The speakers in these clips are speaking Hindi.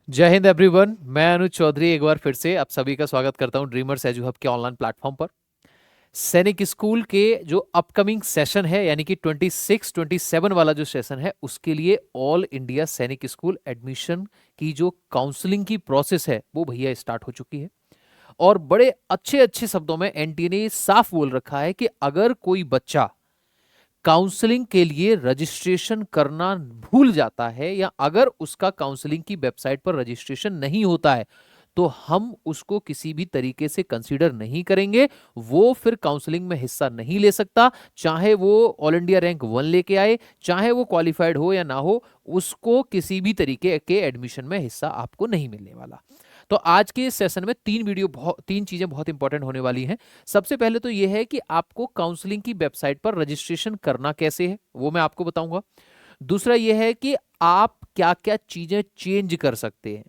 जय हिंद एवरीवन। मैं अनुज चौधरी एक बार फिर से आप सभी का स्वागत करता हूं ड्रीमर्स एजू हब के ऑनलाइन प्लेटफॉर्म पर। सैनिक स्कूल के जो अपकमिंग सेशन है यानी कि 26-27 वाला जो सेशन है उसके लिए ऑल इंडिया सैनिक स्कूल एडमिशन की जो काउंसलिंग की प्रोसेस है वो भैया स्टार्ट हो चुकी है। और बड़े अच्छे अच्छे शब्दों में एनटीए ने साफ बोल रखा है कि अगर कोई बच्चा काउंसलिंग के लिए रजिस्ट्रेशन करना भूल जाता है या अगर उसका काउंसलिंग की वेबसाइट पर रजिस्ट्रेशन नहीं होता है तो हम उसको किसी भी तरीके से कंसीडर नहीं करेंगे। वो फिर काउंसलिंग में हिस्सा नहीं ले सकता, चाहे वो ऑल इंडिया रैंक 1 लेके आए, चाहे वो क्वालिफाइड हो या ना हो, उसको किसी भी तरीके के एडमिशन में हिस्सा आपको नहीं मिलने वाला। तो आज के इस सेशन में तीन चीजें बहुत इंपॉर्टेंट होने वाली हैं। सबसे पहले तो यह है कि आपको काउंसलिंग की वेबसाइट पर रजिस्ट्रेशन करना कैसे है वो मैं आपको बताऊंगा। दूसरा यह है कि आप क्या क्या चीजें चेंज कर सकते हैं।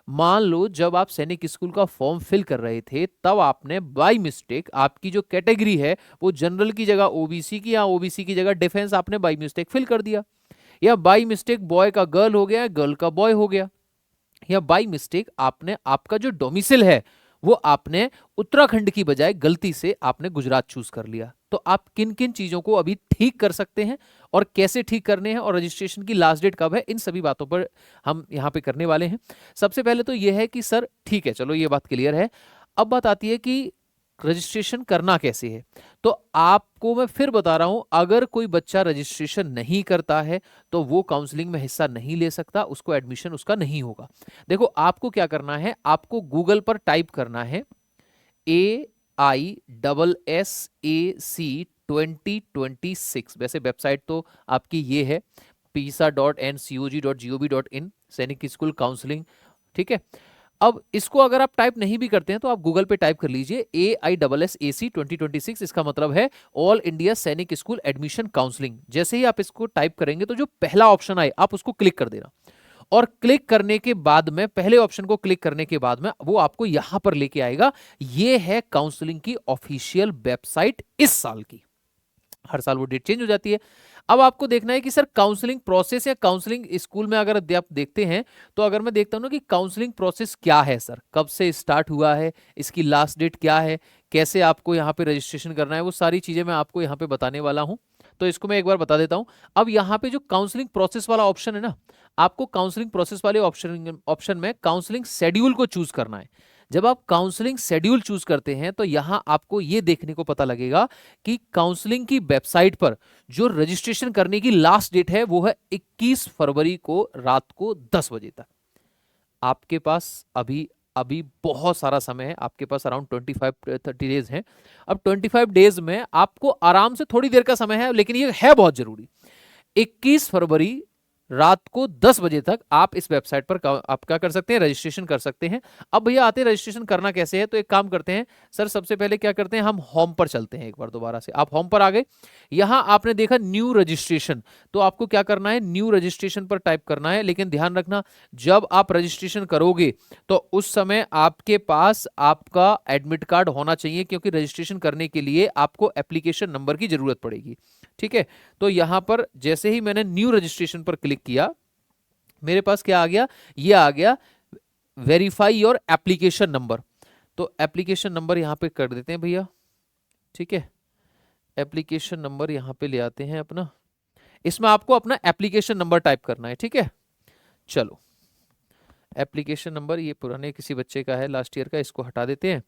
मान लो जब आप सैनिक स्कूल का फॉर्म फिल कर रहे थे तब आपने बाय मिस्टेक आपकी जो कैटेगरी है वो जनरल की जगह ओबीसी की या ओबीसी की जगह डिफेंस आपने बाय मिस्टेक फिल कर दिया, या बाय मिस्टेक बॉय का गर्ल हो गया, गर्ल का बॉय हो गया, या बाय मिस्टेक आपने आपका जो डोमिसिल है वो आपने उत्तराखंड की बजाय गलती से आपने गुजरात चूज कर लिया। तो आप किन किन चीजों को अभी ठीक कर सकते हैं और कैसे ठीक करने हैं और रजिस्ट्रेशन की लास्ट डेट कब है, इन सभी बातों पर हम यहां पे करने वाले हैं। सबसे पहले तो यह है कि सर ठीक है, चलो ये बात क्लियर है। अब बात आती है कि रजिस्ट्रेशन करना कैसे है। तो आपको मैं फिर बता रहा हूं, अगर कोई बच्चा रजिस्ट्रेशन नहीं करता है तो वो काउंसलिंग में हिस्सा नहीं ले सकता, उसको एडमिशन उसका नहीं होगा। देखो आपको क्या करना है, आपको गूगल पर टाइप करना है AISSAC 2026। वैसे वेबसाइट तो आपकी ये है pisa.ncog.gov.in, सैनिक स्कूल काउंसलिंग। ठीक है। अब इसको अगर आप टाइप नहीं भी करते हैं तो आप गूगल पे टाइप कर लीजिए AISSAC 2026। इसका मतलब है ऑल इंडिया सैनिक स्कूल एडमिशन काउंसलिंग। जैसे ही आप इसको टाइप करेंगे तो जो पहला ऑप्शन आए आप उसको क्लिक कर देना। और क्लिक करने के बाद में, पहले ऑप्शन को क्लिक करने के बाद में वो आपको यहां पर लेके आएगा। ये है काउंसलिंग की ऑफिशियल वेबसाइट इस साल की। हर साल वो डेट चेंज हो जाती है। अब आपको देखना है कि सर काउंसलिंग प्रोसेस या काउंसलिंग स्कूल में अगर आप देखते हैं तो अगर मैं देखता हूं ना कि काउंसलिंग प्रोसेस क्या है, सर कब से स्टार्ट हुआ है, इसकी लास्ट डेट क्या है, कैसे आपको यहाँ पे रजिस्ट्रेशन करना है, वो सारी चीजें मैं आपको यहाँ पे बताने वाला हूँ। तो इसको मैं एक बार बता देता हूँ। अब यहाँ पे जो काउंसलिंग प्रोसेस वाला ऑप्शन है ना, आपको काउंसलिंग प्रोसेस वाले ऑप्शन ऑप्शन में काउंसलिंग शेड्यूल को चूज करना है। जब आप काउंसलिंग शेड्यूल चूज करते हैं तो यहां आपको यह देखने को पता लगेगा कि काउंसलिंग की वेबसाइट पर जो रजिस्ट्रेशन करने की लास्ट डेट है वो है 21 फरवरी को रात को 10 बजे तक। आपके पास अभी अभी बहुत सारा समय है, आपके पास अराउंड 25-30 डेज हैं। अब 25 डेज में आपको आराम से थोड़ी देर का समय है, लेकिन ये है बहुत जरूरी। 21 फरवरी रात को 10 बजे तक आप इस वेबसाइट पर आप क्या कर सकते हैं, रजिस्ट्रेशन कर सकते हैं। अब भैया आते हैं रजिस्ट्रेशन करना कैसे है, तो एक काम करते हैं सर, सबसे पहले क्या करते हैं, हम होम पर चलते हैं। एक बार दोबारा से आप होम पर आ गए, यहां आपने देखा न्यू रजिस्ट्रेशन, तो आपको क्या करना है, न्यू रजिस्ट्रेशन पर टाइप करना है। लेकिन ध्यान रखना, जब आप रजिस्ट्रेशन करोगे तो उस समय आपके पास आपका एडमिट कार्ड होना चाहिए, क्योंकि रजिस्ट्रेशन करने के लिए आपको एप्लीकेशन नंबर की जरूरत पड़ेगी। ठीक है। तो यहां पर जैसे ही मैंने न्यू रजिस्ट्रेशन पर क्लिक किया, मेरे पास क्या आ गया, ये आ गया वेरीफाई योर एप्लीकेशन नंबर। तो एप्लीकेशन नंबर यहां पे कर देते हैं भैया। ठीक है, एप्लीकेशन नंबर यहां पे ले आते हैं अपना। इसमें आपको अपना एप्लीकेशन नंबर टाइप करना है। ठीक है, चलो एप्लीकेशन नंबर ये पुराने किसी बच्चे का है लास्ट ईयर का, इसको हटा देते हैं।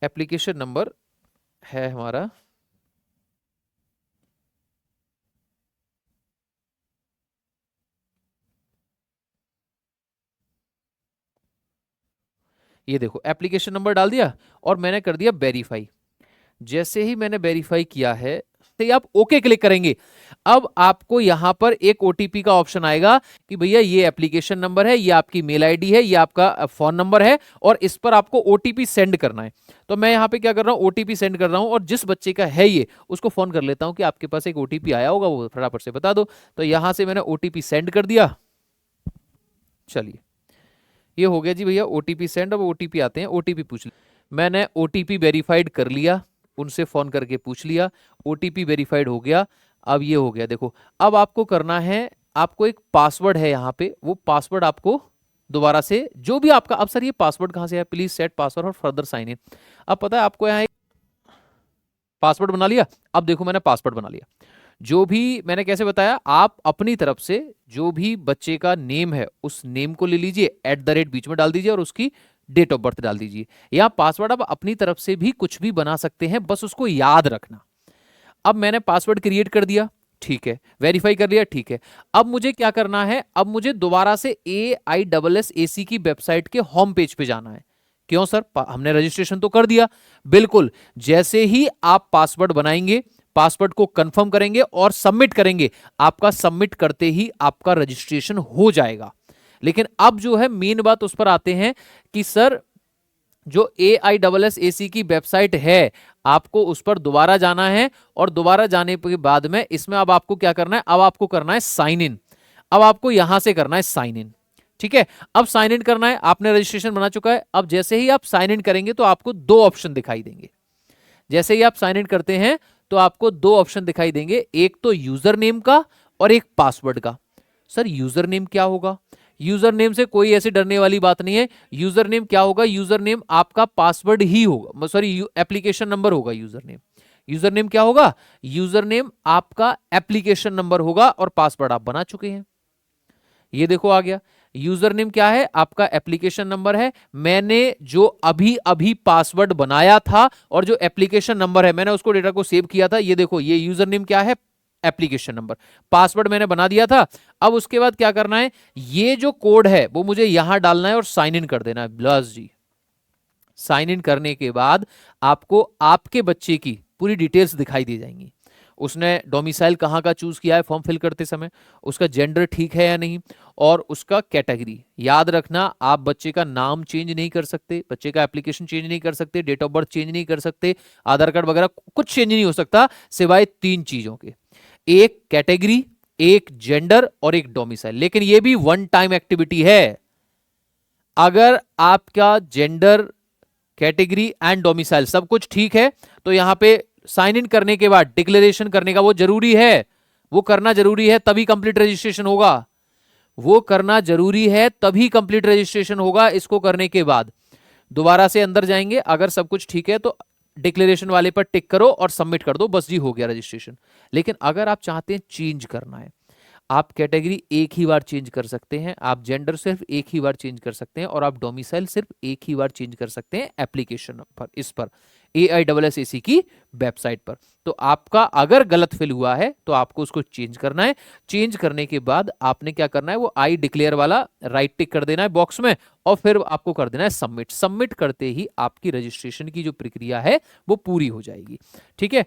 एप्लीकेशन नंबर है हमारा, ये देखो एप्लीकेशन नंबर डाल दिया और मैंने कर दिया वेरीफाई। जैसे ही मैंने वेरीफाई किया है तो आप ओके क्लिक करेंगे। अब आपको यहां पर एक ओटीपी का ऑप्शन आएगा कि भैया ये एप्लीकेशन नंबर है, ये आपकी मेल आईडी है, ये आपका फोन नंबर है और इस पर आपको ओटीपी सेंड करना है। तो मैं यहां पे क्या कर रहा हूं, ओटीपी सेंड कर रहा हूं और जिस बच्चे का है ये उसको फोन कर लेता हूं कि आपके पास एक ओटीपी आया होगा, वो फटाफट से बता दो। तो यहां से मैंने ओटीपी सेंड कर दिया। चलिए ये हो गया जी भैया ओटीपी सेंड। अब ओटीपी आते हैं, ओटीपी पूछ लिया मैंने, ओटीपी वेरीफाइड कर लिया, उनसे फोन करके पूछ लिया, ओटीपी वेरीफाइड हो गया। अब ये हो गया, देखो अब आपको करना है, आपको एक पासवर्ड है यहाँ पे, वो पासवर्ड आपको दोबारा से जो भी आपका, अब सर ये पासवर्ड कहां से है, प्लीज सेट पासवर्ड और फर्दर साइन इन। अब पता है आपको यहाँ पासवर्ड बना लिया। अब देखो मैंने पासवर्ड बना लिया। जो भी मैंने कैसे बताया, आप अपनी तरफ से जो भी बच्चे का नेम है उस नेम को ले लीजिए, @ बीच में डाल दीजिए और उसकी डेट ऑफ बर्थ डाल दीजिए। या पासवर्ड आप अपनी तरफ से भी कुछ भी बना सकते हैं, बस उसको याद रखना। अब मैंने पासवर्ड क्रिएट कर दिया, ठीक है, वेरीफाई कर लिया, ठीक है। अब मुझे क्या करना है, अब मुझे दोबारा से AISSAC की वेबसाइट के होम पेज पे जाना है। क्यों सर, हमने रजिस्ट्रेशन तो कर दिया। बिल्कुल, जैसे ही आप पासवर्ड बनाएंगे, पासवर्ड को कंफर्म करेंगे और सबमिट करेंगे, आपका सबमिट करते ही आपका रजिस्ट्रेशन हो जाएगा। लेकिन अब जो है मेन बात उस पर आते हैं कि सर जो AISSAC की वेबसाइट है, आपको उस पर दोबारा जाना है और दोबारा जाने के बाद में इसमें अब आपको क्या करना है, अब आपको करना है साइन इन। अब आपको यहां से करना है साइन इन, ठीक है। अब साइन इन करना है, आपने रजिस्ट्रेशन बना चुका है। अब जैसे ही आप साइन इन करेंगे तो आपको दो ऑप्शन दिखाई देंगे। जैसे ही आप साइन इन करते हैं तो आपको दो ऑप्शन दिखाई देंगे, एक तो यूजर नेम का और एक पासवर्ड का। सर यूजर नेम क्या होगा? यूजर नेम से कोई ऐसी डरने वाली बात नहीं है। यूजर नेम क्या होगा? यूजर नेम आपका पासवर्ड ही होगा, सॉरी एप्लीकेशन नंबर होगा यूजर नेम। यूजर नेम क्या होगा? यूजर नेम आपका एप्लीकेशन नंबर होगा और पासवर्ड आप बना चुके हैं। ये देखो आ गया। यूजर नेम क्या है? आपका एप्लीकेशन नंबर है। मैंने जो अभी अभी पासवर्ड बनाया था और जो एप्लीकेशन नंबर है मैंने उसको डेटा को सेव किया था। ये देखो, ये यूजर नेम क्या है? Application number. पासवर्ड मैंने बना दिया था। अब उसके बाद क्या करना है, ये जो कोड है वो मुझे यहां डालना है और साइन इन कर देना है। बस जी, साइन इन करने के बाद आपको आपके बच्चे की पूरी डिटेल्स दिखाई दे जाएंगी। उसने डोमिसाइल कहाँ का चूज किया है फॉर्म फिल करते समय, उसका जेंडर ठीक है या नहीं, और उसका कैटेगरी। याद रखना, आप बच्चे का नाम चेंज नहीं कर सकते, बच्चे का एप्लीकेशन चेंज नहीं कर सकते, डेट ऑफ बर्थ चेंज नहीं कर सकते, आधार कार्ड वगैरह कुछ चेंज नहीं हो सकता सिवाय तीन चीजों के, एक कैटेगरी, एक जेंडर और एक डोमिसाइल। लेकिन यह भी वन टाइम एक्टिविटी है। अगर आपका जेंडर, कैटेगरी एंड डोमिसाइल सब कुछ ठीक है तो यहां पे साइन इन करने के बाद डिक्लेरेशन करने का वो जरूरी है, वो करना जरूरी है, तभी कंप्लीट रजिस्ट्रेशन होगा। वो करना जरूरी है तभी कंप्लीट रजिस्ट्रेशन होगा। इसको करने के बाद दोबारा से अंदर जाएंगे, अगर सब कुछ ठीक है तो डिक्लेरेशन वाले पर टिक करो और सबमिट कर दो, बस जी हो गया रजिस्ट्रेशन। लेकिन अगर आप चाहते हैं चेंज करना है, आप कैटेगरी एक ही बार चेंज कर सकते हैं, आप जेंडर सिर्फ एक ही बार चेंज कर सकते हैं और आप डोमिसाइल सिर्फ एक ही बार चेंज कर सकते हैं एप्लीकेशन पर, इस पर AISSAC की वेबसाइट पर। तो आपका अगर गलत फिल हुआ है तो आपको उसको चेंज करना है। चेंज करने के बाद आपने क्या करना है, वो आई डिक्लेयर वाला राइट टिक कर देना है बॉक्स में और फिर आपको कर देना है सबमिट। सबमिट करते ही आपकी रजिस्ट्रेशन की जो प्रक्रिया है वो पूरी हो जाएगी। ठीक है,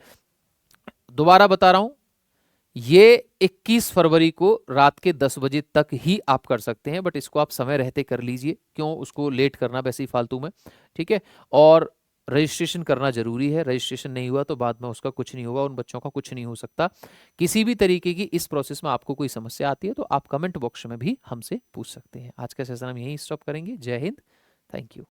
दोबारा बता रहा हूं, ये 21 फरवरी को रात के 10 बजे तक ही आप कर सकते हैं, बट इसको आप समय रहते कर लीजिए, क्यों उसको लेट करना वैसे ही फालतू में। ठीक है, और रजिस्ट्रेशन करना जरूरी है। रजिस्ट्रेशन नहीं हुआ तो बाद में उसका कुछ नहीं होगा, उन बच्चों का कुछ नहीं हो सकता। किसी भी तरीके की इस प्रोसेस में आपको कोई समस्या आती है तो आप कमेंट बॉक्स में भी हमसे पूछ सकते हैं। आज का सेशन हम यहीं स्टॉप करेंगे। जय हिंद, थैंक यू।